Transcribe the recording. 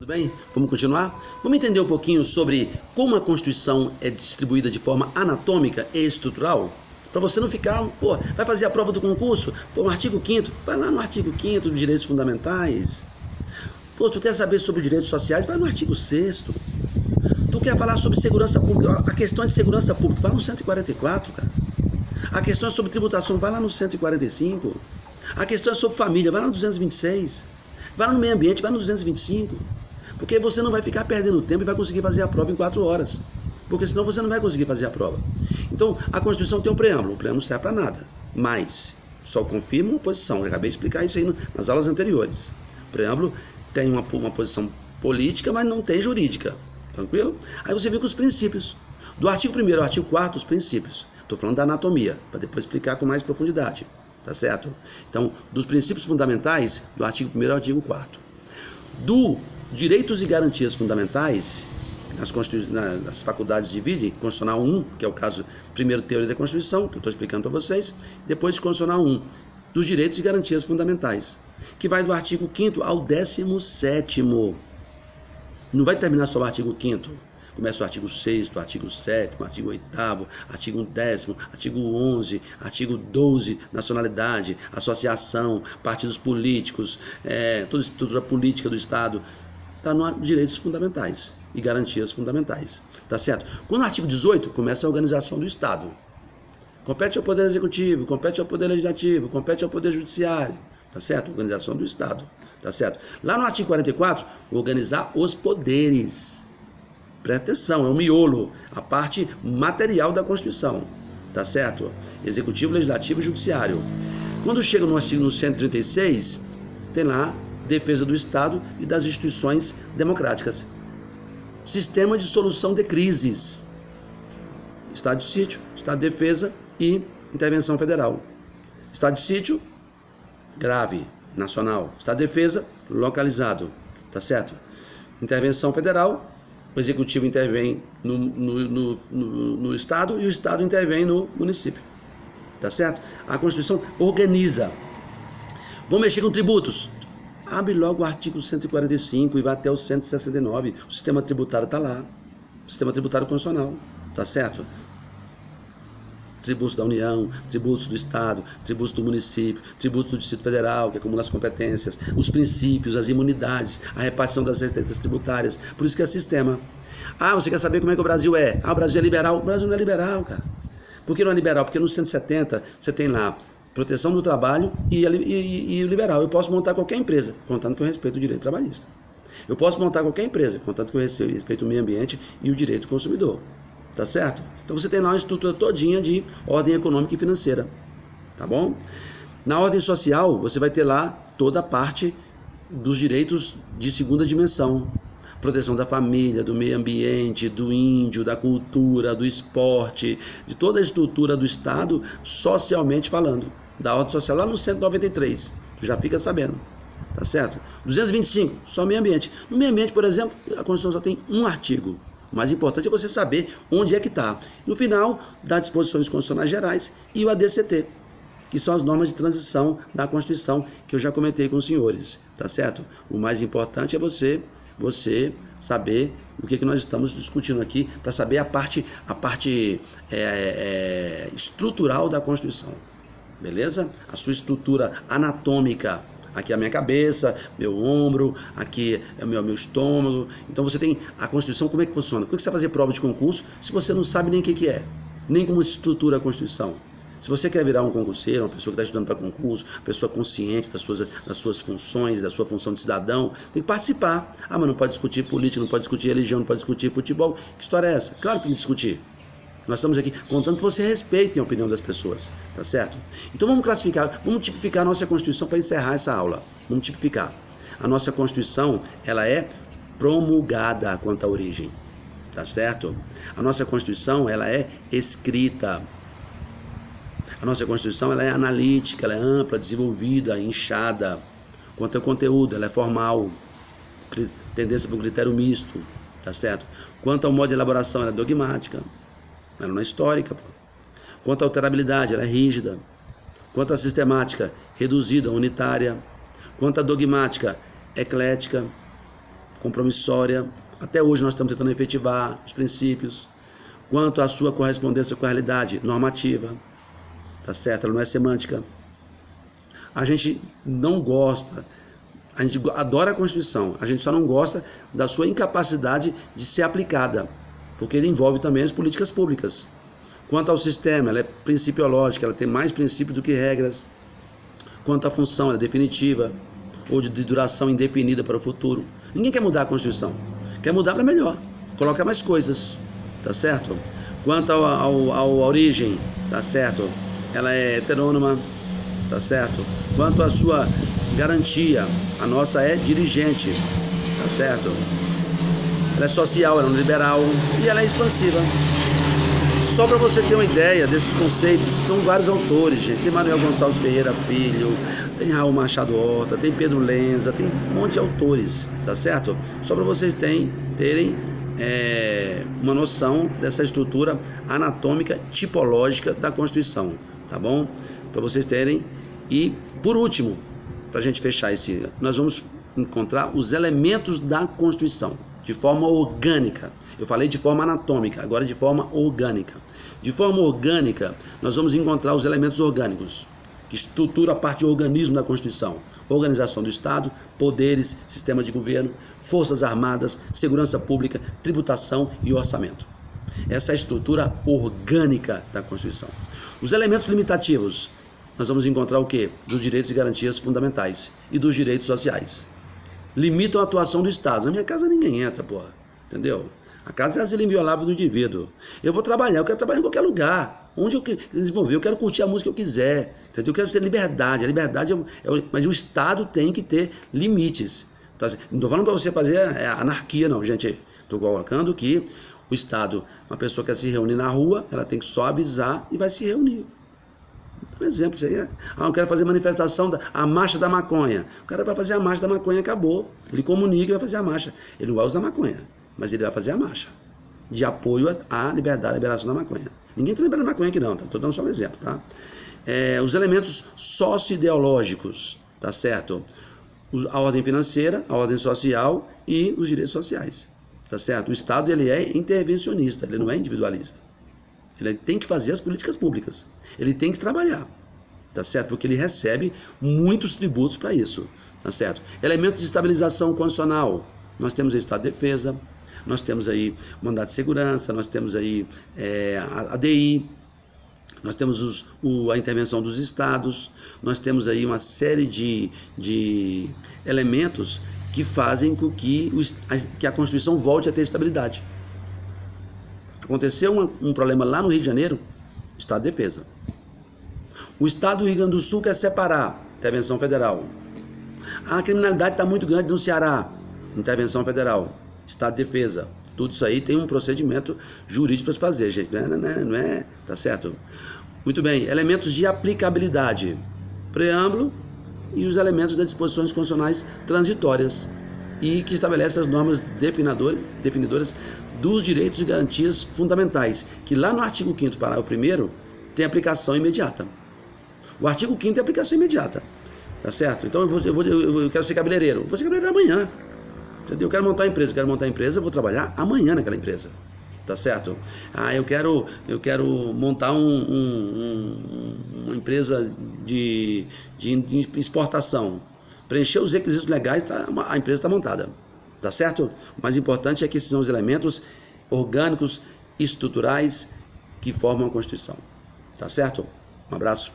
Tudo bem? Vamos continuar? Vamos entender um pouquinho sobre como a Constituição é distribuída de forma anatômica e estrutural? Para você não ficar, vai fazer a prova do concurso? No artigo 5º, vai lá no artigo 5º dos direitos fundamentais. Tu quer saber sobre direitos sociais? Vai no artigo 6º. Tu quer falar sobre segurança pública? A questão é de segurança pública, vai no 144, cara. A questão é sobre tributação, vai lá no 145. A questão é sobre família, vai lá no 226. Vai lá no meio ambiente, vai no 225. Porque você não vai ficar perdendo tempo e vai conseguir fazer a prova em 4 horas. Porque senão você não vai conseguir fazer a prova. Então, a Constituição tem um preâmbulo. O preâmbulo não serve para nada. Mas só confirma uma posição. Eu acabei de explicar isso aí nas aulas anteriores. O preâmbulo tem uma posição política, mas não tem jurídica. Tranquilo? Aí você viu que os princípios. Do artigo 1º ao artigo 4º, os princípios. Estou falando da anatomia, para depois explicar com mais profundidade. Tá certo? Então, dos princípios fundamentais, do artigo 1º ao artigo 4º. Do direitos e garantias fundamentais, nas faculdades dividem, Constitucional 1, que é o caso, primeiro teoria da Constituição, que eu estou explicando para vocês, depois Constitucional 1, dos direitos e garantias fundamentais, que vai do artigo 5º ao 17º. Não vai terminar só o artigo 5º. Começa o artigo 6º, o artigo 7º, o artigo 8º, artigo 10º, artigo 11º, artigo 12º, nacionalidade, associação, partidos políticos, toda a estrutura política do Estado, está nos direitos fundamentais e garantias fundamentais. Tá certo? Quando o artigo 18 começa a organização do Estado. Compete ao Poder Executivo, compete ao Poder Legislativo, compete ao Poder Judiciário. Tá certo? Organização do Estado. Tá certo? Lá no artigo 44, organizar os poderes. Presta atenção, é o miolo, a parte material da Constituição, tá certo? Executivo, Legislativo e Judiciário. Quando chega no artigo 136, tem lá defesa do Estado e das instituições democráticas. Sistema de solução de crises. Estado de sítio, Estado de defesa e intervenção federal. Estado de sítio, grave, nacional. Estado de defesa, localizado, tá certo? Intervenção federal, o Executivo intervém no Estado e o Estado intervém no município. Tá certo? A Constituição organiza. Vamos mexer com tributos. Abre logo o artigo 145 e vai até o 169. O sistema tributário está lá. O sistema tributário constitucional. Tá certo? Tributos da União, tributos do Estado, tributos do município, tributos do Distrito Federal, que acumula as competências, os princípios, as imunidades, a repartição das receitas tributárias. Por isso que é sistema. Você quer saber como é que o Brasil é? O Brasil é liberal? O Brasil não é liberal, cara. Por que não é liberal? Porque no 170 você tem lá proteção do trabalho e o liberal. Eu posso montar qualquer empresa, contando que eu respeito o direito trabalhista. Eu posso montar qualquer empresa, contanto que eu respeito o meio ambiente e o direito do consumidor. Tá certo? Então você tem lá uma estrutura todinha de ordem econômica e financeira. Tá bom? Na ordem social, você vai ter lá toda a parte dos direitos de segunda dimensão. Proteção da família, do meio ambiente, do índio, da cultura, do esporte, de toda a estrutura do Estado, socialmente falando. Da ordem social lá no 193. Já fica sabendo. Tá certo? 225, só meio ambiente. No meio ambiente, por exemplo, a Constituição só tem um artigo. O mais importante é você saber onde é que está. No final, dá disposições constitucionais gerais e o ADCT, que são as normas de transição da Constituição, que eu já comentei com os senhores. Tá certo? O mais importante é você saber o que nós estamos discutindo aqui, para saber a parte estrutural da Constituição. Beleza? A sua estrutura anatômica. Aqui é a minha cabeça, meu ombro, aqui é o meu estômago. Então você tem a Constituição, como é que funciona? Como é que você vai fazer prova de concurso se você não sabe nem o que é? Nem como estrutura a Constituição. Se você quer virar um concurseiro, uma pessoa que está estudando para concurso, uma pessoa consciente das suas funções, da sua função de cidadão, tem que participar. Mas não pode discutir política, não pode discutir religião, não pode discutir futebol. Que história é essa? Claro que tem que discutir. Nós estamos aqui contando que você respeite a opinião das pessoas, tá certo? Então vamos classificar, vamos tipificar a nossa Constituição para encerrar essa aula. Vamos tipificar. A nossa Constituição, ela é promulgada quanto à origem, tá certo? A nossa Constituição, ela é escrita. A nossa Constituição, ela é analítica, ela é ampla, desenvolvida, inchada. Quanto ao conteúdo, ela é formal, tendência para o critério misto, tá certo? Quanto ao modo de elaboração, ela é dogmática. Ela não é histórica. Quanto à alterabilidade, ela é rígida. Quanto à sistemática, reduzida, unitária. Quanto à dogmática, eclética. compromissória. Até hoje nós estamos tentando efetivar os princípios. Quanto à sua correspondência com a realidade normativa, tá certo? Ela não é semântica. A gente não gosta, a gente adora a Constituição, a gente só não gosta da sua incapacidade de ser aplicada, porque ele envolve também as políticas públicas. Quanto ao sistema, ela é principiológica, ela tem mais princípios do que regras. Quanto à função, ela é definitiva, ou de duração indefinida para o futuro. Ninguém quer mudar a Constituição, quer mudar para melhor, colocar mais coisas, tá certo? Quanto à origem, tá certo? Ela é heterônoma, tá certo? Quanto à sua garantia, a nossa é dirigente, tá certo? Ela é social, ela é liberal e ela é expansiva. Só para você ter uma ideia desses conceitos, estão vários autores, gente. Tem Manuel Gonçalves Ferreira Filho, tem Raul Machado Horta, tem Pedro Lenza, tem um monte de autores, tá certo? Só para vocês terem uma noção dessa estrutura anatômica tipológica da Constituição, tá bom? Para vocês terem. E, por último, para a gente fechar nós vamos encontrar os elementos da Constituição, de forma orgânica. Eu falei de forma anatômica, agora de forma orgânica. De forma orgânica, nós vamos encontrar os elementos orgânicos, que estruturam a parte de organismo da Constituição. Organização do Estado, poderes, sistema de governo, forças armadas, segurança pública, tributação e orçamento. Essa é a estrutura orgânica da Constituição. Os elementos limitativos, nós vamos encontrar o quê? Dos direitos e garantias fundamentais e dos direitos sociais. Limitam a atuação do Estado. Na minha casa ninguém entra, porra. Entendeu? A casa é asilo inviolável do indivíduo. Eu vou trabalhar, eu quero trabalhar em qualquer lugar. Onde eles vão ver, eu quero curtir a música que eu quiser. Entendeu? Eu quero ter liberdade. A liberdade mas o Estado tem que ter limites. Tá? Não estou falando para você fazer anarquia, não, gente. Estou colocando que o Estado, uma pessoa quer se reunir na rua, ela tem que só avisar e vai se reunir. Um exemplo, isso aí eu quero fazer manifestação, a marcha da maconha. O cara vai fazer a marcha da maconha, acabou. Ele comunica e vai fazer a marcha. Ele não vai usar maconha, mas ele vai fazer a marcha de apoio à liberdade, à liberação da maconha. Ninguém está liberando maconha aqui não, estou dando só um exemplo, tá? Os elementos socio-ideológicos, tá certo? A ordem financeira, a ordem social e os direitos sociais, tá certo? O Estado, ele é intervencionista, ele não é individualista. Ele tem que fazer as políticas públicas. Ele tem que trabalhar, tá certo? Porque ele recebe muitos tributos para isso, tá certo? Elementos de estabilização constitucional. Nós temos aí Estado de Defesa, nós temos aí mandato de segurança, nós temos aí a ADI, nós temos a intervenção dos estados, nós temos aí uma série de elementos que fazem com que a Constituição volte a ter estabilidade. Aconteceu um problema lá no Rio de Janeiro, Estado de Defesa. O Estado do Rio Grande do Sul quer separar, intervenção federal. A criminalidade está muito grande no Ceará, intervenção federal, Estado de Defesa. Tudo isso aí tem um procedimento jurídico para se fazer, gente. Não é, tá certo? Muito bem, elementos de aplicabilidade, preâmbulo e os elementos das disposições constitucionais transitórias e que estabelece as normas definidoras dos direitos e garantias fundamentais, que lá no artigo 5º, parágrafo 1º, tem aplicação imediata. O artigo 5º tem aplicação imediata, tá certo? Então eu quero ser cabeleireiro, vou ser cabeleireiro amanhã, entendeu? Eu quero montar uma empresa, eu vou trabalhar amanhã naquela empresa, tá certo? Eu quero montar uma empresa de exportação, preencher os requisitos legais, a empresa está montada. Tá certo? O mais importante é que esses são os elementos orgânicos, estruturais, que formam a Constituição. Tá certo? Um abraço.